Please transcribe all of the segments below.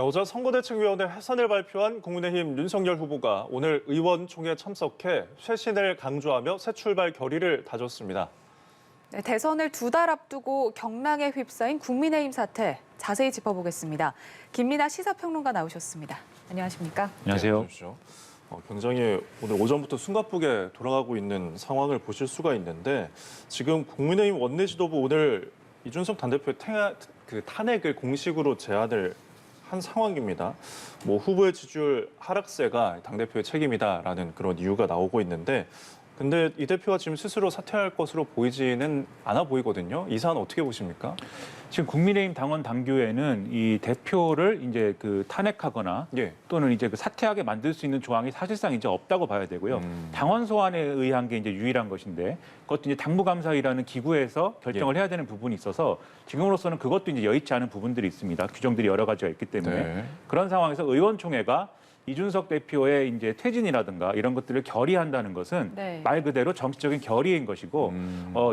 어제 선거대책위원회 해산을 발표한 국민의힘 윤석열 후보가 오늘 의원총회에 참석해 쇄신을 강조하며 새 출발 결의를 다졌습니다. 네, 대선을 2달 앞두고 경랑에 휩싸인 국민의힘 사태 자세히 짚어보겠습니다. 김민아 시사평론가 나오셨습니다. 안녕하십니까? 안녕하세요. 네, 굉장히 오늘 오전부터 숨가쁘게 돌아가고 있는 상황을 보실 수가 있는데 지금 국민의힘 원내 지도부 오늘 이준석 당대표의 탄핵을 공식으로 제안을 한 상황입니다. 후보의 지지율 하락세가 당대표의 책임이다라는 그런 이유가 나오고 있는데 근데 이 대표가 지금 스스로 사퇴할 것으로 보이지는 않아 보이거든요. 이 사안 어떻게 보십니까? 지금 국민의힘 당원 당규에는 이 대표를 이제 탄핵하거나 또는 이제 사퇴하게 만들 수 있는 조항이 사실상 이제 없다고 봐야 되고요. 당원 소환에 의한 게 이제 유일한 것인데 그것도 이제 당무감사위라는 기구에서 결정을 해야 되는 부분이 있어서 지금으로서는 그것도 이제 여의치 않은 부분들이 있습니다. 규정들이 여러 가지가 있기 때문에 그런 상황에서 의원총회가 이준석 대표의 이제 퇴진이라든가 이런 것들을 결의한다는 것은 말 그대로 정치적인 결의인 것이고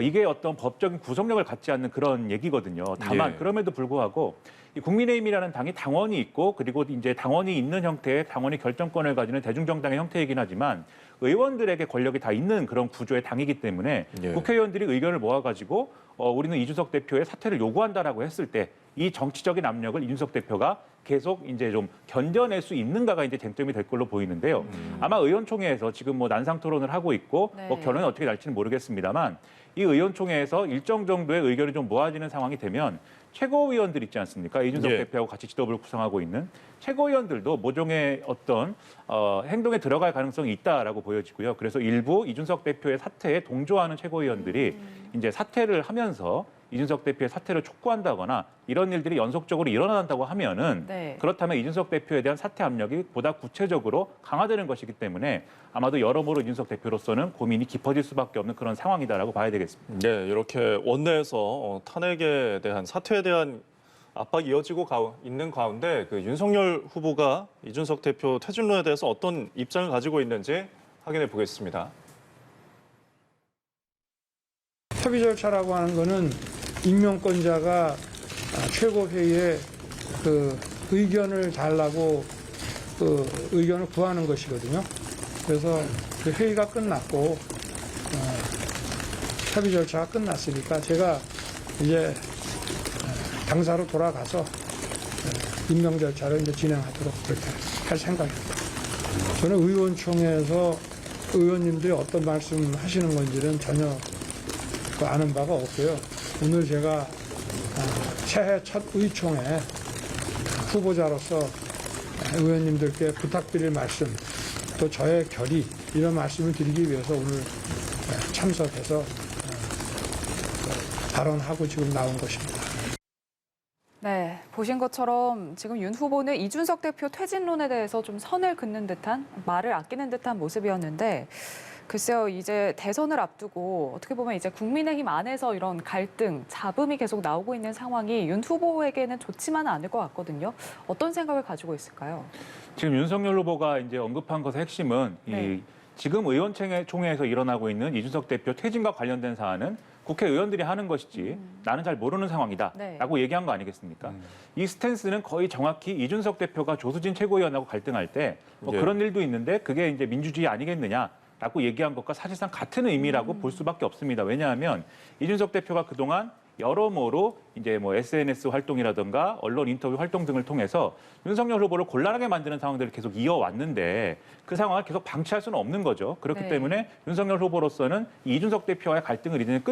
이게 어떤 법적인 구속력을 갖지 않는 그런 얘기거든요. 다만 그럼에도 불구하고 이 국민의힘이라는 당이 당원이 있고 그리고 이제 당원이 있는 형태의 당원이 결정권을 가지는 대중정당의 형태이긴 하지만 의원들에게 권력이 다 있는 그런 구조의 당이기 때문에 국회의원들이 의견을 모아가지고 우리는 이준석 대표의 사퇴를 요구한다라고 했을 때 이 정치적인 압력을 이준석 대표가 계속 이제 좀 견뎌낼 수 있는가가 이제 쟁점이 될 걸로 보이는데요. 아마 의원총회에서 지금 난상 토론을 하고 있고 결론이 어떻게 날지는 모르겠습니다만 이 의원총회에서 일정 정도의 의견이 좀 모아지는 상황이 되면 최고위원들 있지 않습니까? 이준석 대표하고 같이 지도부를 구성하고 있는 최고위원들도 모종의 어떤 행동에 들어갈 가능성이 있다라고 보여지고요. 그래서 일부 이준석 대표의 사퇴에 동조하는 최고위원들이 이제 사퇴를 하면서 이준석 대표의 사퇴를 촉구한다거나 이런 일들이 연속적으로 일어난다고 하면은 그렇다면 이준석 대표에 대한 사퇴 압력이 보다 구체적으로 강화되는 것이기 때문에 아마도 여러모로 이준석 대표로서는 고민이 깊어질 수밖에 없는 그런 상황이다라고 봐야 되겠습니다. 네, 이렇게 원내에서 탄핵에 대한 사퇴에 대한 압박이 이어지고 있는 가운데 윤석열 후보가 이준석 대표 퇴진론에 대해서 어떤 입장을 가지고 있는지 확인해 보겠습니다. 협의 절차라고 하는 거는 임명권자가 최고회의에 의견을 달라고 의견을 구하는 것이거든요. 그래서 그 회의가 끝났고 협의 절차가 끝났으니까 제가 이제 당사로 돌아가서 임명 절차를 이제 진행하도록 그렇게 할 생각입니다. 저는 의원총회에서 의원님들이 어떤 말씀 하시는 건지는 전혀 아는 바가 없고요. 오늘 제가 새해 첫 의총회 후보자로서 의원님들께 부탁드릴 말씀, 또 저의 결의 이런 말씀을 드리기 위해서 오늘 참석해서 발언하고 지금 나온 것입니다. 네, 보신 것처럼 지금 윤 후보는 이준석 대표 퇴진론에 대해서 좀 선을 긋는 듯한, 말을 아끼는 듯한 모습이었는데 글쎄요, 이제 대선을 앞두고 어떻게 보면 이제 국민의힘 안에서 이런 갈등, 잡음이 계속 나오고 있는 상황이 윤 후보에게는 좋지만은 않을 것 같거든요. 어떤 생각을 가지고 있을까요? 지금 윤석열 후보가 이제 언급한 것의 핵심은 지금 의원총회에서 일어나고 있는 이준석 대표 퇴진과 관련된 사안은 국회의원들이 하는 것이지 나는 잘 모르는 상황이다라고 얘기한 거 아니겠습니까? 이 스탠스는 거의 정확히 이준석 대표가 조수진 최고위원하고 갈등할 때 그런 일도 있는데 그게 이제 민주주의 아니겠느냐라고 얘기한 것과 사실상 같은 의미라고 볼 수밖에 없습니다. 왜냐하면 이준석 대표가 그동안 여러모로 이제 SNS 활동이라든가 언론 인터뷰 활동 등을 통해서 윤석열 후보를 곤란하게 만드는 상황들을 계속 이어왔는데 그 상황을 계속 방치할 수는 없는 거죠. 그렇기 때문에 윤석열 후보로서는 이준석 대표와의 갈등을 이제는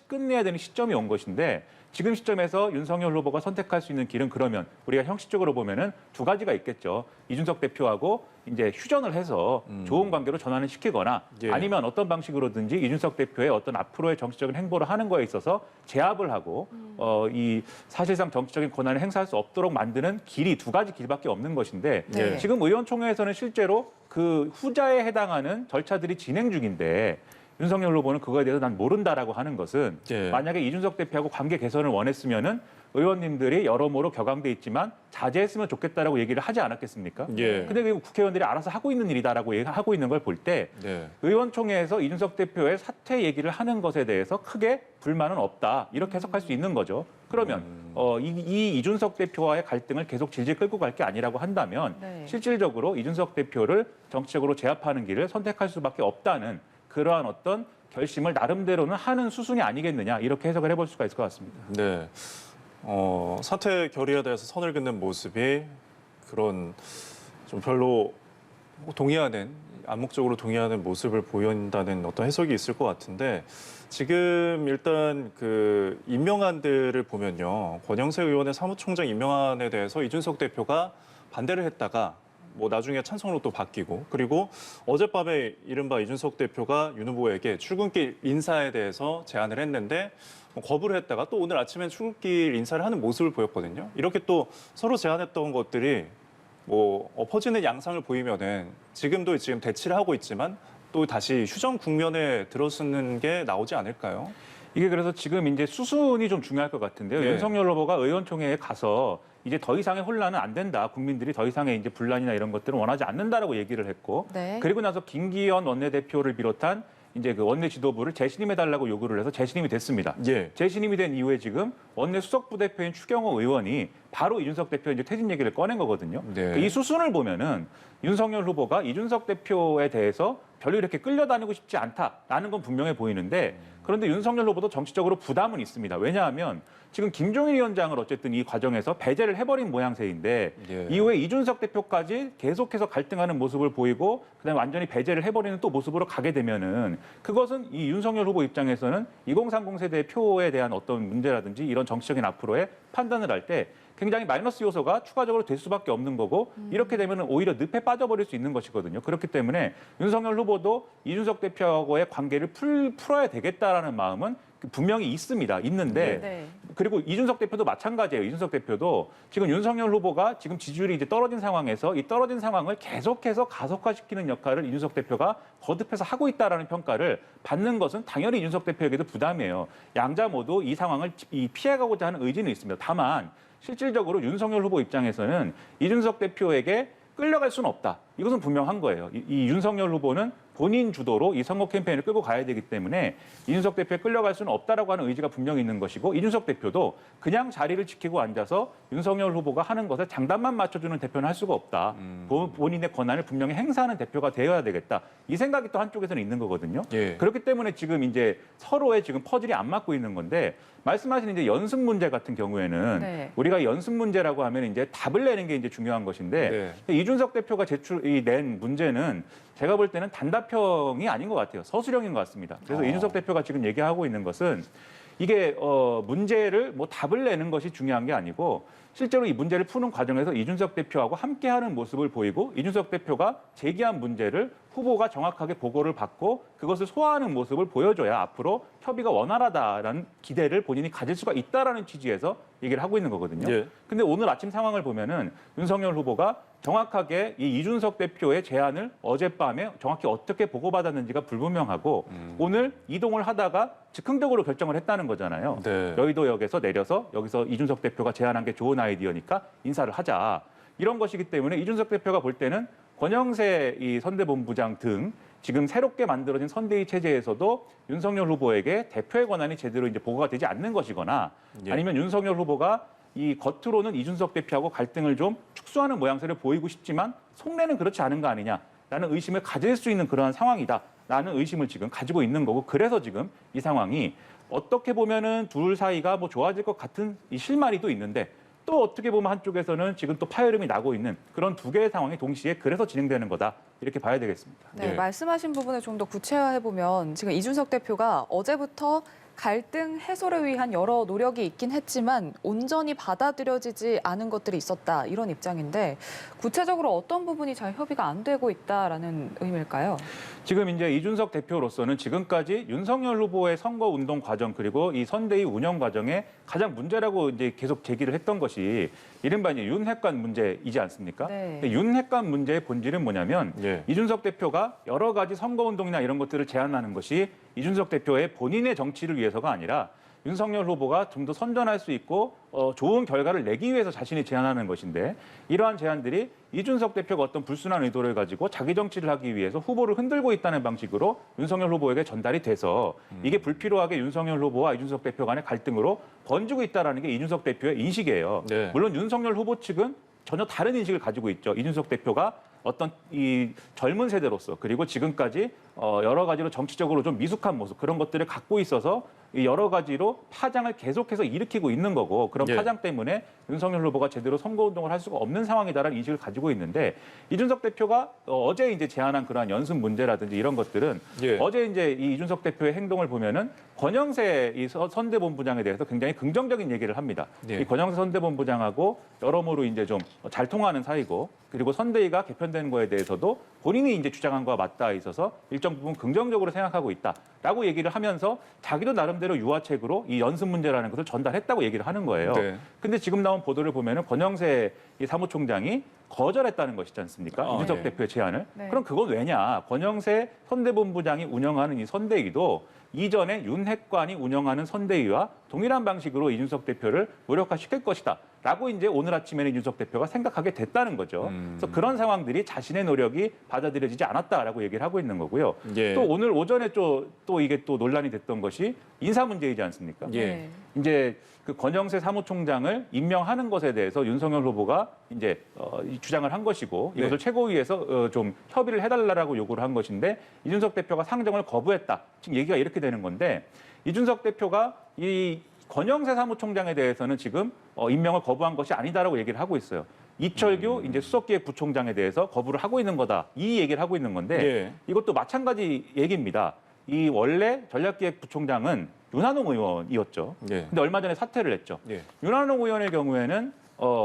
끝내야 되는 시점이 온 것인데 지금 시점에서 윤석열 후보가 선택할 수 있는 길은 그러면 우리가 형식적으로 보면은 두 가지가 있겠죠. 이준석 대표하고 이제 휴전을 해서 좋은 관계로 전환을 시키거나 아니면 어떤 방식으로든지 이준석 대표의 어떤 앞으로의 정치적인 행보를 하는 거에 있어서 제압을 하고 이 사실상 정치적인 권한을 행사할 수 없도록 만드는 길이 두 가지 길밖에 없는 것인데 지금 의원총회에서는 실제로 그 후자에 해당하는 절차들이 진행 중인데 윤석열 후보는 그거에 대해서 난 모른다라고 하는 것은 예. 만약에 이준석 대표하고 관계 개선을 원했으면은 의원님들이 여러모로 격앙돼 있지만 자제했으면 좋겠다라고 얘기를 하지 않았겠습니까? 예. 근데 그 국회의원들이 알아서 하고 있는 일이다라고 하고 있는 걸 볼 때 네. 의원총회에서 이준석 대표의 사퇴 얘기를 하는 것에 대해서 크게 불만은 없다. 이렇게 해석할 수 있는 거죠. 그러면 이 이준석 대표와의 갈등을 계속 질질 끌고 갈 게 아니라고 한다면 네. 실질적으로 이준석 대표를 정치적으로 제압하는 길을 선택할 수밖에 없다는 그러한 어떤 결심을 나름대로는 하는 수순이 아니겠느냐 이렇게 해석을 해볼 수가 있을 것 같습니다. 네. 사퇴 결의에 대해서 선을 긋는 모습이 그런 좀 별로 암묵적으로 동의하는 모습을 보인다는 어떤 해석이 있을 것 같은데 지금 일단 그 임명안들을 보면요. 권영세 의원의 사무총장 임명안에 대해서 이준석 대표가 반대를 했다가 뭐 나중에 찬성으로 또 바뀌고 그리고 어젯밤에 이른바 이준석 대표가 윤 후보에게 출근길 인사에 대해서 제안을 했는데 거부를 했다가 또 오늘 아침에 출근길 인사를 하는 모습을 보였거든요. 이렇게 또 서로 제안했던 것들이 뭐 엎어지는 양상을 보이면은 지금 대치를 하고 있지만 또 다시 휴전 국면에 들어서는 게 나오지 않을까요? 이게 그래서 지금 이제 수순이 좀 중요할 것 같은데요. 네. 윤석열 후보가 의원총회에 가서 이제 더 이상의 혼란은 안 된다. 국민들이 더 이상의 이제 분란이나 이런 것들은 원하지 않는다라고 얘기를 했고, 네. 그리고 나서 김기현 원내대표를 비롯한 이제 그 원내 지도부를 재신임해달라고 요구를 해서 재신임이 됐습니다. 예. 재신임이 된 이후에 지금 원내 수석 부대표인 추경호 의원이 바로 이준석 대표 이제 퇴진 얘기를 꺼낸 거거든요. 네. 이 수순을 보면은 윤석열 후보가 이준석 대표에 대해서 별로 이렇게 끌려다니고 싶지 않다라는 건 분명해 보이는데 그런데 윤석열 후보도 정치적으로 부담은 있습니다. 왜냐하면 지금 김종인 위원장을 어쨌든 이 과정에서 배제를 해버린 모양새인데 예. 이후에 이준석 대표까지 계속해서 갈등하는 모습을 보이고 그다음에 완전히 배제를 해버리는 또 모습으로 가게 되면은 그것은 이 윤석열 후보 입장에서는 2030 세대의 표에 대한 어떤 문제라든지 이런 정치적인 앞으로의 판단을 할 때 굉장히 마이너스 요소가 추가적으로 될 수밖에 없는 거고 이렇게 되면은 오히려 늪에 빠져버릴 수 있는 것이거든요. 그렇기 때문에 윤석열 후보도 이준석 대표하고의 관계를 풀어야 되겠다라는 마음은 분명히 있는데 네. 그리고 이준석 대표도 마찬가지예요. 이준석 대표도 지금 윤석열 후보가 지금 지지율이 이제 떨어진 상황에서 이 떨어진 상황을 계속해서 가속화시키는 역할을 이준석 대표가 거듭해서 하고 있다라는 평가를 받는 것은 당연히 이준석 대표에게도 부담이에요. 양자 모두 이 상황을 피해가고자 하는 의지는 있습니다. 다만 실질적으로 윤석열 후보 입장에서는 이준석 대표에게 끌려갈 수는 없다. 이것은 분명한 거예요. 이 윤석열 후보는 본인 주도로 이 선거 캠페인을 끌고 가야 되기 때문에 이준석 대표에 끌려갈 수는 없다라고 하는 의지가 분명히 있는 것이고 이준석 대표도 그냥 자리를 지키고 앉아서 윤석열 후보가 하는 것에 장단만 맞춰주는 대표는 할 수가 없다. 본인의 권한을 분명히 행사하는 대표가 되어야 되겠다. 이 생각이 또 한쪽에서는 있는 거거든요. 예. 그렇기 때문에 지금 이제 서로의 지금 퍼즐이 안 맞고 있는 건데 말씀하신 이제 연습 문제 같은 경우에는 네. 우리가 연습 문제라고 하면 이제 답을 내는 게 이제 중요한 것인데 이준석 대표가 낸 문제는 제가 볼 때는 단답형이 아닌 것 같아요. 서술형인 것 같습니다. 그래서 이준석 대표가 지금 얘기하고 있는 것은 이게 문제를 뭐 답을 내는 것이 중요한 게 아니고 실제로 이 문제를 푸는 과정에서 이준석 대표하고 함께하는 모습을 보이고 이준석 대표가 제기한 문제를 후보가 정확하게 보고를 받고 그것을 소화하는 모습을 보여줘야 앞으로 협의가 원활하다라는 기대를 본인이 가질 수가 있다라는 취지에서 얘기를 하고 있는 거거든요. 예. 근데 오늘 아침 상황을 보면은 윤석열 후보가 정확하게 이 이준석 대표의 제안을 어젯밤에 정확히 어떻게 보고받았는지가 불분명하고 오늘 이동을 하다가 즉흥적으로 결정을 했다는 거잖아요. 네. 여의도역에서 내려서 여기서 이준석 대표가 제안한 게 좋은 아이디어니까 인사를 하자. 이런 것이기 때문에 이준석 대표가 볼 때는 권영세 이 선대본부장 등 지금 새롭게 만들어진 선대위 체제에서도 윤석열 후보에게 대표의 권한이 제대로 이제 보고가 되지 않는 것이거나 예. 아니면 윤석열 후보가 이 겉으로는 이준석 대표하고 갈등을 좀 축소하는 모양새를 보이고 싶지만 속내는 그렇지 않은 거 아니냐라는 의심을 가질 수 있는 그러한 상황이다라는 의심을 지금 가지고 있는 거고 그래서 지금 이 상황이 어떻게 보면은 둘 사이가 뭐 좋아질 것 같은 이 실마리도 있는데 또 어떻게 보면 한쪽에서는 지금 또 파열음이 나고 있는 그런 두 개의 상황이 동시에 그래서 진행되는 거다 이렇게 봐야 되겠습니다. 네, 예. 말씀하신 부분을 좀 더 구체화해 보면 지금 이준석 대표가 어제부터 갈등 해소를 위한 여러 노력이 있긴 했지만 온전히 받아들여지지 않은 것들이 있었다 이런 입장인데 구체적으로 어떤 부분이 잘 협의가 안 되고 있다라는 의미일까요? 지금 이제 이준석 대표로서는 지금까지 윤석열 후보의 선거 운동 과정 그리고 이 선대위 운영 과정에 가장 문제라고 이제 계속 제기를 했던 것이 이른바 이제 윤핵관 문제이지 않습니까? 네. 근데 윤핵관 문제의 본질은 뭐냐면 예. 이준석 대표가 여러 가지 선거운동이나 이런 것들을 제안하는 것이 이준석 대표의 본인의 정치를 위해서가 아니라 윤석열 후보가 좀 더 선전할 수 있고 좋은 결과를 내기 위해서 자신이 제안하는 것인데 이러한 제안들이 이준석 대표가 어떤 불순한 의도를 가지고 자기 정치를 하기 위해서 후보를 흔들고 있다는 방식으로 윤석열 후보에게 전달이 돼서 이게 불필요하게 윤석열 후보와 이준석 대표 간의 갈등으로 번지고 있다는 게 이준석 대표의 인식이에요. 네. 물론 윤석열 후보 측은 전혀 다른 인식을 가지고 있죠. 이준석 대표가 어떤 이 젊은 세대로서 그리고 지금까지 여러 가지로 정치적으로 좀 미숙한 모습 그런 것들을 갖고 있어서 이 여러 가지로 파장을 계속해서 일으키고 있는 거고 그런 예. 파장 때문에 윤석열 후보가 제대로 선거운동을 할 수가 없는 상황이다라는 인식을 가지고 있는데 이준석 대표가 어제 이제 제안한 그러한 연습 문제라든지 이런 것들은 예. 어제 이제 이 이준석 대표의 행동을 보면은 권영세 이 선대본부장에 대해서 굉장히 긍정적인 얘기를 합니다. 예. 이 권영세 선대본부장하고 여러모로 이제 좀 잘 통하는 사이고 그리고 선대위가 개편되는 거에 대해서도 본인이 이제 주장한 거와 맞닿아 있어서 일정 부분 긍정적으로 생각하고 있다라고 얘기를 하면서 자기도 나름대로 유화책으로 이 연습 문제라는 것을 전달했다고 얘기를 하는 거예요. 네. 근데 지금 나온 보도를 보면은 권영세 이 사무총장이 거절했다는 것이지 않습니까? 아, 이준석 네. 대표의 제안을. 네. 그럼 그건 왜냐? 권영세 선대본부장이 운영하는 이 선대위도 이전에 윤핵관이 운영하는 선대위와 동일한 방식으로 이준석 대표를 무력화시킬 것이다. 라고 이제 오늘 아침에는 이준석 대표가 생각하게 됐다는 거죠. 그래서 그런 상황들이 자신의 노력이 받아들여지지 않았다라고 얘기를 하고 있는 거고요. 예. 또 오늘 오전에 또 이게 또 논란이 됐던 것이 인사 문제이지 않습니까? 예. 네. 이제 그 권영세 사무총장을 임명하는 것에 대해서 윤석열 후보가 이제 주장을 한 것이고 이것을 네. 최고위에서 좀 협의를 해달라고 요구를 한 것인데 이준석 대표가 상정을 거부했다. 지금 얘기가 이렇게 되는 건데 이준석 대표가 이 권영세 사무총장에 대해서는 지금 임명을 거부한 것이 아니다라고 얘기를 하고 있어요. 이철규 이제 수석기획부총장에 대해서 거부를 하고 있는 거다. 이 얘기를 하고 있는 건데 예. 이것도 마찬가지 얘기입니다. 이 원래 전략기획부총장은 윤한홍 의원이었죠. 예. 근데 얼마 전에 사퇴를 했죠. 예. 윤한홍 의원의 경우에는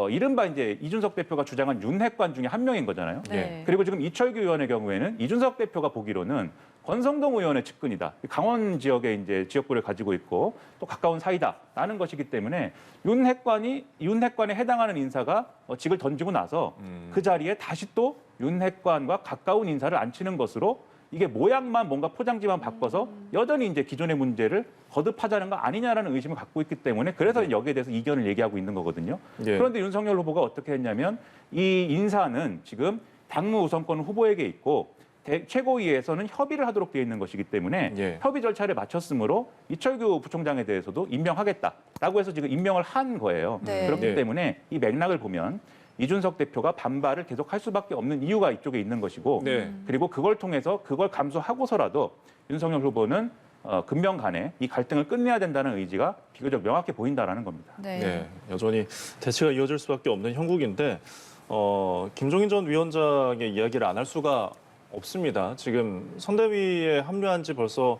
이른바 이제 이준석 대표가 주장한 윤핵관 중에 한 명인 거잖아요. 네. 그리고 지금 이철규 의원의 경우에는 이준석 대표가 보기로는 권성동 의원의 측근이다. 강원 지역에 이제 지역구를 가지고 있고 또 가까운 사이다라는 것이기 때문에 윤핵관에 해당하는 인사가 직을 던지고 나서 그 자리에 다시 또 윤핵관과 가까운 인사를 앉히는 것으로 이게 모양만 뭔가 포장지만 바꿔서 여전히 이제 기존의 문제를 거듭하자는 거 아니냐라는 의심을 갖고 있기 때문에 그래서 여기에 대해서 이견을 얘기하고 있는 거거든요. 예. 그런데 윤석열 후보가 어떻게 했냐면 이 인사는 지금 당무 우선권 후보에게 있고 최고위에서는 협의를 하도록 되어 있는 것이기 때문에 예. 협의 절차를 마쳤으므로 이철규 부총장에 대해서도 임명하겠다라고 해서 지금 임명을 한 거예요. 네. 그렇기 예. 때문에 이 맥락을 보면 이준석 대표가 반발을 계속할 수밖에 없는 이유가 이쪽에 있는 것이고 네. 그리고 그걸 통해서 그걸 감수하고서라도 윤석열 후보는 금명간에 이 갈등을 끝내야 된다는 의지가 비교적 명확해 보인다라는 겁니다. 네. 네, 여전히 대치가 이어질 수밖에 없는 형국인데 김종인 전 위원장의 이야기를 안 할 수가 없습니다. 지금 선대위에 합류한 지 벌써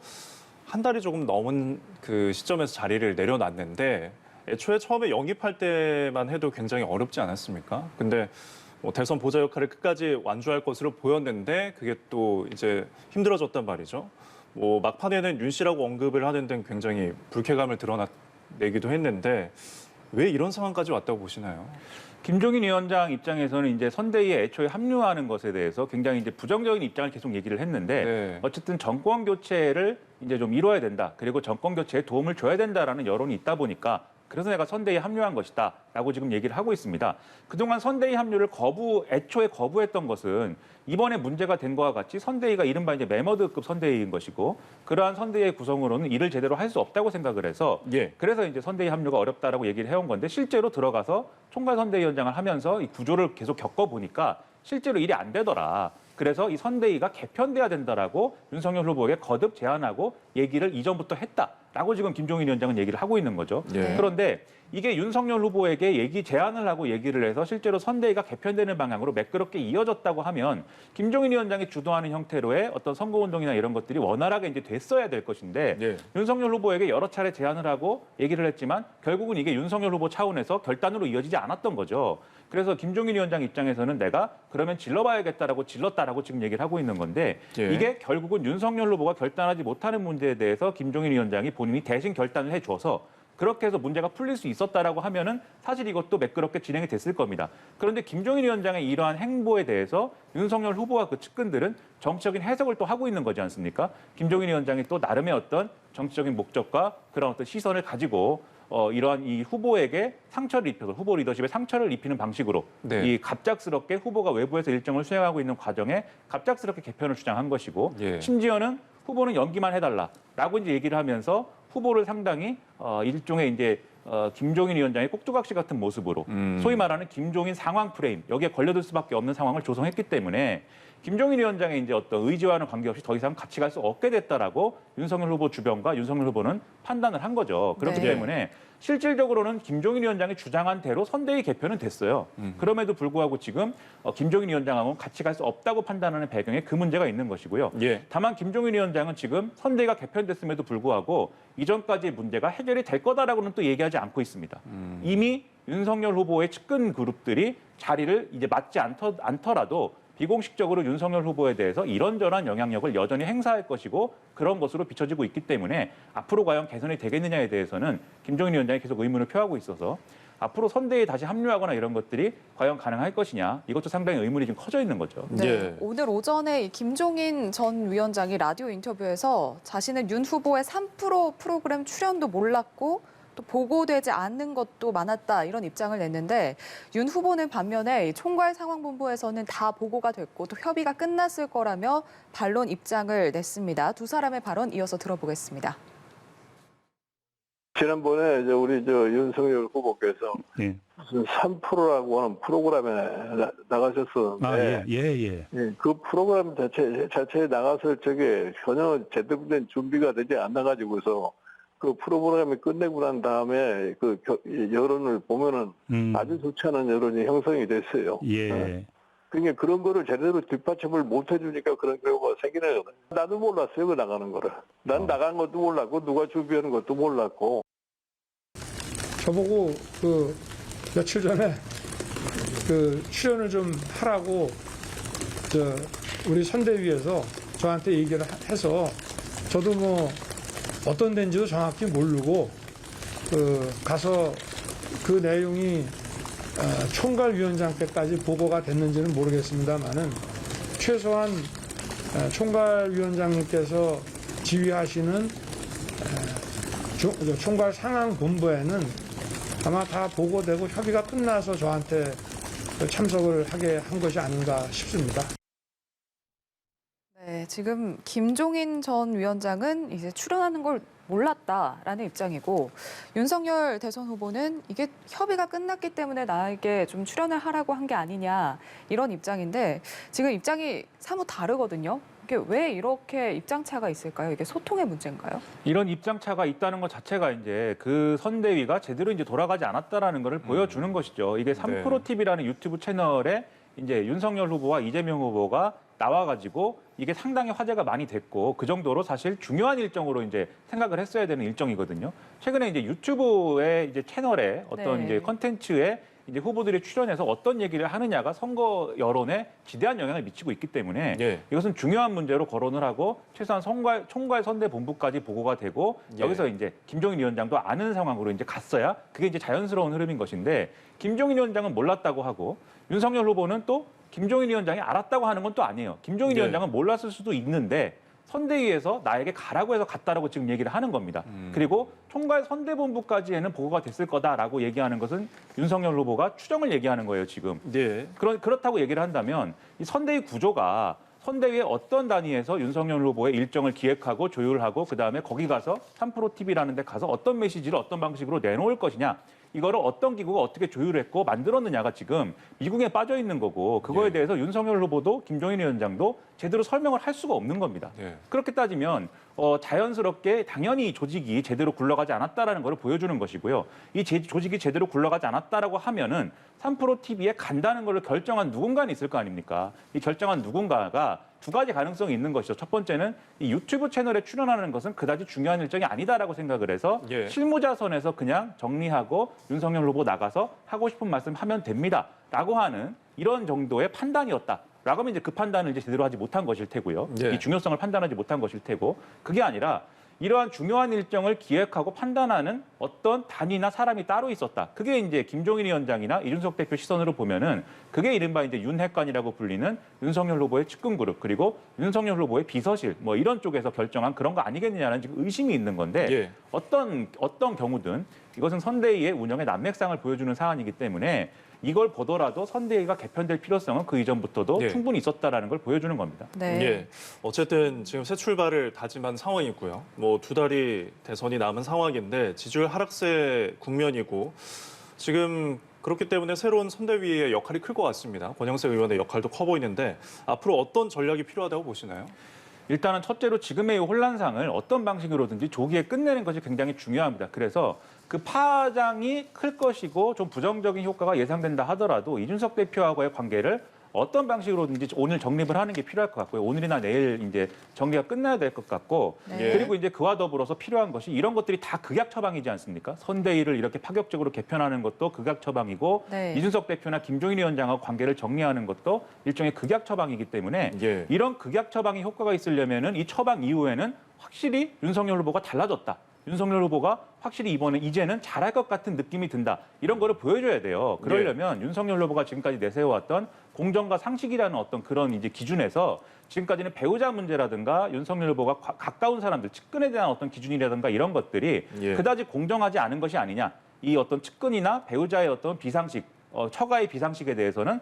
한 달이 조금 넘은 그 시점에서 자리를 내려놨는데 애초에 처음에 영입할 때만 해도 굉장히 어렵지 않았습니까? 근데 뭐 대선 보좌 역할을 끝까지 완주할 것으로 보였는데 그게 또 이제 힘들어졌단 말이죠. 뭐 막판에는 윤 씨라고 언급을 하는 데는 굉장히 불쾌감을 드러내기도 했는데 왜 이런 상황까지 왔다고 보시나요? 김종인 위원장 입장에서는 이제 선대위에 애초에 합류하는 것에 대해서 굉장히 이제 부정적인 입장을 계속 얘기를 했는데 네. 어쨌든 정권 교체를 이제 좀 이뤄야 된다. 그리고 정권 교체에 도움을 줘야 된다라는 여론이 있다 보니까 그래서 내가 선대위에 합류한 것이다라고 지금 얘기를 하고 있습니다. 그동안 선대위 합류를 애초에 거부했던 것은 이번에 문제가 된 것과 같이 선대위가 이른바 이제 매머드급 선대위인 것이고 그러한 선대위의 구성으로는 일을 제대로 할 수 없다고 생각을 해서 예. 그래서 이제 선대위 합류가 어렵다라고 얘기를 해온 건데 실제로 들어가서 총괄선대위원장을 하면서 이 구조를 계속 겪어보니까 실제로 일이 안 되더라. 그래서 이 선대위가 개편돼야 된다라고 윤석열 후보에게 거듭 제안하고 얘기를 이전부터 했다라고 지금 김종인 위원장은 얘기를 하고 있는 거죠. 예. 그런데 이게 윤석열 후보에게 제안을 하고 얘기를 해서 실제로 선대위가 개편되는 방향으로 매끄럽게 이어졌다고 하면 김종인 위원장이 주도하는 형태로의 어떤 선거운동이나 이런 것들이 원활하게 이제 됐어야 될 것인데 예. 윤석열 후보에게 여러 차례 제안을 하고 얘기를 했지만 결국은 이게 윤석열 후보 차원에서 결단으로 이어지지 않았던 거죠. 그래서 김종인 위원장 입장에서는 내가 그러면 질러봐야겠다라고 질렀다라고 지금 얘기를 하고 있는 건데 예. 이게 결국은 윤석열 후보가 결단하지 못하는 문제에 대해서 김종인 위원장이 본인이 대신 결단을 해줘서 그렇게 해서 문제가 풀릴 수 있었다라고 하면은 사실 이것도 매끄럽게 진행이 됐을 겁니다. 그런데 김종인 위원장의 이러한 행보에 대해서 윤석열 후보와 그 측근들은 정치적인 해석을 또 하고 있는 거지 않습니까? 김종인 위원장이 또 나름의 어떤 정치적인 목적과 그런 어떤 시선을 가지고 이러한 이 후보에게 상처를 입혀서 후보 리더십에 상처를 입히는 방식으로 네. 이 갑작스럽게 후보가 외부에서 일정을 수행하고 있는 과정에 갑작스럽게 개편을 주장한 것이고 예. 심지어는 후보는 연기만 해달라라고 이제 얘기를 하면서 후보를 상당히 일종의 이제 김종인 위원장의 꼭두각시 같은 모습으로 소위 말하는 김종인 상황 프레임 여기에 걸려들 수밖에 없는 상황을 조성했기 때문에 김종인 위원장의 이제 어떤 의지와는 관계없이 더 이상 같이 갈 수 없게 됐다라고 윤석열 후보 주변과 윤석열 후보는 판단을 한 거죠. 그렇기 네. 때문에 실질적으로는 김종인 위원장이 주장한 대로 선대위 개편은 됐어요. 그럼에도 불구하고 지금 김종인 위원장하고는 같이 갈 수 없다고 판단하는 배경에 그 문제가 있는 것이고요. 예. 다만 김종인 위원장은 지금 선대위가 개편됐음에도 불구하고 이전까지의 문제가 해결이 될 거다라고는 또 얘기하지 않고 있습니다. 이미 윤석열 후보의 측근 그룹들이 자리를 이제 맞지 않더라도 비공식적으로 윤석열 후보에 대해서 이런저런 영향력을 여전히 행사할 것이고 그런 것으로 비춰지고 있기 때문에 앞으로 과연 개선이 되겠느냐에 대해서는 김종인 위원장이 계속 의문을 표하고 있어서 앞으로 선대위에 다시 합류하거나 이런 것들이 과연 가능할 것이냐 이것도 상당히 의문이 좀 커져 있는 거죠. 네, 예. 오늘 오전에 이 김종인 전 위원장이 라디오 인터뷰에서 자신은 윤 후보의 3% 프로그램 출연도 몰랐고 또 보고되지 않는 것도 많았다 이런 입장을 냈는데 윤 후보는 반면에 총괄상황본부에서는 다 보고가 됐고 또 협의가 끝났을 거라며 반론 입장을 냈습니다. 두 사람의 발언 이어서 들어보겠습니다. 지난번에 우리 윤석열 후보께서 예. 무슨 3%라고 하는 프로그램에 나가셨었는데 아, 예, 예, 예. 예, 그 프로그램 자체에 나갔을 적에 전혀 제대로 된 준비가 되지 않아 가지고서 그 프로그램이 끝내고 난 다음에 그 여론을 보면은 아주 좋지 않은 여론이 형성이 됐어요. 예. 그러니까 그런 거를 제대로 뒷받침을 못 해주니까 그런 경우가 생기는 거예요. 나도 몰랐어요, 그 나가는 거를. 난 나간 것도 몰랐고 누가 준비하는 것도 몰랐고. 저보고 그 며칠 전에 그 출연을 좀 하라고 우리 선대위에서 저한테 얘기를 해서 저도 뭐 어떤 데인지도 정확히 모르고 가서 그 내용이 총괄위원장께까지 보고가 됐는지는 모르겠습니다만은 최소한 총괄위원장님께서 지휘하시는 총괄상황본부에는 아마 다 보고되고 협의가 끝나서 저한테 참석을 하게 한 것이 아닌가 싶습니다. 네, 지금 김종인 전 위원장은 이제 출연하는 걸 몰랐다라는 입장이고 윤석열 대선 후보는 이게 협의가 끝났기 때문에 나에게 좀 출연을 하라고 한 게 아니냐 이런 입장인데 지금 입장이 사뭇 다르거든요. 이게 왜 이렇게 입장 차가 있을까요? 이게 소통의 문제인가요? 이런 입장 차가 있다는 것 자체가 이제 그 선대위가 제대로 이제 돌아가지 않았다라는 것을 보여주는 것이죠. 이게 3프로 TV라는 유튜브 채널에 이제 윤석열 후보와 이재명 후보가 나와가지고 이게 상당히 화제가 많이 됐고 그 정도로 사실 중요한 일정으로 이제 생각을 했어야 되는 일정이거든요. 최근에 이제 유튜브의 이제 채널에 어떤 네. 이제 컨텐츠에 이제 후보들이 출연해서 어떤 얘기를 하느냐가 선거 여론에 지대한 영향을 미치고 있기 때문에 예. 이것은 중요한 문제로 거론을 하고 최소한 총괄 선대 본부까지 보고가 되고 예. 여기서 이제 김종인 위원장도 아는 상황으로 이제 갔어야 그게 이제 자연스러운 흐름인 것인데 김종인 위원장은 몰랐다고 하고 윤석열 후보는 또 김종인 위원장이 알았다고 하는 건 또 아니에요. 김종인 네. 위원장은 몰랐을 수도 있는데 선대위에서 나에게 가라고 해서 갔다라고 지금 얘기를 하는 겁니다. 그리고 총괄 선대본부까지에는 보고가 됐을 거다라고 얘기하는 것은 윤석열 후보가 추정을 얘기하는 거예요, 지금. 예. 그렇다고 얘기를 한다면 이 선대위 구조가 선대위의 어떤 단위에서 윤석열 후보의 일정을 기획하고 조율하고 그다음에 거기 가서 3프로 TV라는 데 가서 어떤 메시지를 어떤 방식으로 내놓을 것이냐. 이거를 어떤 기구가 어떻게 조율했고 만들었느냐가 지금 미국에 빠져 있는 거고 그거에 예. 대해서 윤석열 후보도 김종인 위원장도 제대로 설명을 할 수가 없는 겁니다. 예. 그렇게 따지면 자연스럽게 당연히 조직이 제대로 굴러가지 않았다라는 걸 보여주는 것이고요. 이 조직이 제대로 굴러가지 않았다라고 하면은 3프로 TV에 간다는 걸 결정한 누군가는 있을 거 아닙니까? 이 결정한 누군가가 두 가지 가능성이 있는 것이죠. 첫 번째는 이 유튜브 채널에 출연하는 것은 그다지 중요한 일정이 아니다라고 생각을 해서 예. 실무자 선에서 그냥 정리하고 윤석열 후보 나가서 하고 싶은 말씀 하면 됩니다라고 하는 이런 정도의 판단이었다. 라고 하면 이제 그 판단을 이제 제대로 하지 못한 것일 테고요. 예. 이 중요성을 판단하지 못한 것일 테고 그게 아니라 이러한 중요한 일정을 기획하고 판단하는 어떤 단위나 사람이 따로 있었다. 그게 이제 김종인 위원장이나 이준석 대표 시선으로 보면은 그게 이른바 이제 윤핵관이라고 불리는 윤석열 후보의 측근 그룹 그리고 윤석열 후보의 비서실 뭐 이런 쪽에서 결정한 그런 거 아니겠느냐는 지금 의심이 있는 건데 예. 어떤 경우든 이것은 선대위의 운영의 난맥상을 보여주는 사안이기 때문에 이걸 보더라도 선대위가 개편될 필요성은 그 이전부터도 예. 충분히 있었다라는 걸 보여주는 겁니다. 네. 예. 어쨌든 지금 새 출발을 다짐한 상황이고요. 뭐 2달이 대선이 남은 상황인데 지지율 하락세 국면이고 지금 그렇기 때문에 새로운 선대위의 역할이 클 것 같습니다. 권영세 의원의 역할도 커 보이는데 앞으로 어떤 전략이 필요하다고 보시나요? 일단은 첫째로 지금의 이 혼란상을 어떤 방식으로든지 조기에 끝내는 것이 굉장히 중요합니다. 그래서 그 파장이 클 것이고 좀 부정적인 효과가 예상된다 하더라도 이준석 대표하고의 관계를 어떤 방식으로든지 오늘 정립을 하는 게 필요할 것 같고요. 오늘이나 내일 이제 정리가 끝나야 될 것 같고 네. 그리고 이제 그와 더불어서 필요한 것이 이런 것들이 다 극약 처방이지 않습니까? 선대위를 이렇게 파격적으로 개편하는 것도 극약 처방이고 네. 이준석 대표나 김종인 위원장하고 관계를 정리하는 것도 일종의 극약 처방이기 때문에 예. 이런 극약 처방이 효과가 있으려면은 이 처방 이후에는 확실히 윤석열 후보가 달라졌다. 윤석열 후보가 확실히 이제는 잘할 것 같은 느낌이 든다. 이런 거를 보여줘야 돼요. 그러려면 윤석열 후보가 지금까지 내세워왔던 공정과 상식이라는 어떤 그런 이제 기준에서 지금까지는 배우자 문제라든가 윤석열 후보가 가까운 사람들, 측근에 대한 어떤 기준이라든가 이런 것들이 예. 그다지 공정하지 않은 것이 아니냐. 이 어떤 측근이나 배우자의 어떤 비상식, 처가의 비상식에 대해서는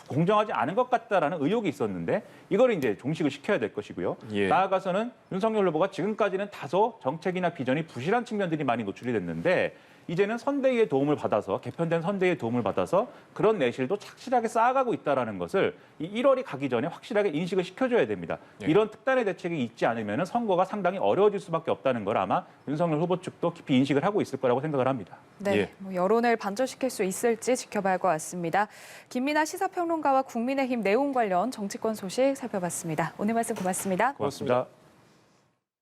공정하지 않은 것 같다라는 의혹이 있었는데 이걸 이제 종식을 시켜야 될 것이고요. 예. 나아가서는 윤석열 후보가 지금까지는 다소 정책이나 비전이 부실한 측면들이 많이 노출이 됐는데 이제는 선대위의 도움을 받아서 개편된 선대위의 도움을 받아서 그런 내실도 착실하게 쌓아가고 있다라는 것을 이 1월이 가기 전에 확실하게 인식을 시켜줘야 됩니다. 예. 이런 특단의 대책이 있지 않으면 선거가 상당히 어려워질 수밖에 없다는 걸 아마 윤석열 후보 측도 깊이 인식을 하고 있을 거라고 생각을 합니다. 네, 예. 뭐 여론을 반전시킬 수 있을지 지켜봐야 할 것 같습니다. 김민아 시사평론가와 국민의힘 내용 관련 정치권 소식 살펴봤습니다. 오늘 말씀 고맙습니다. 고맙습니다.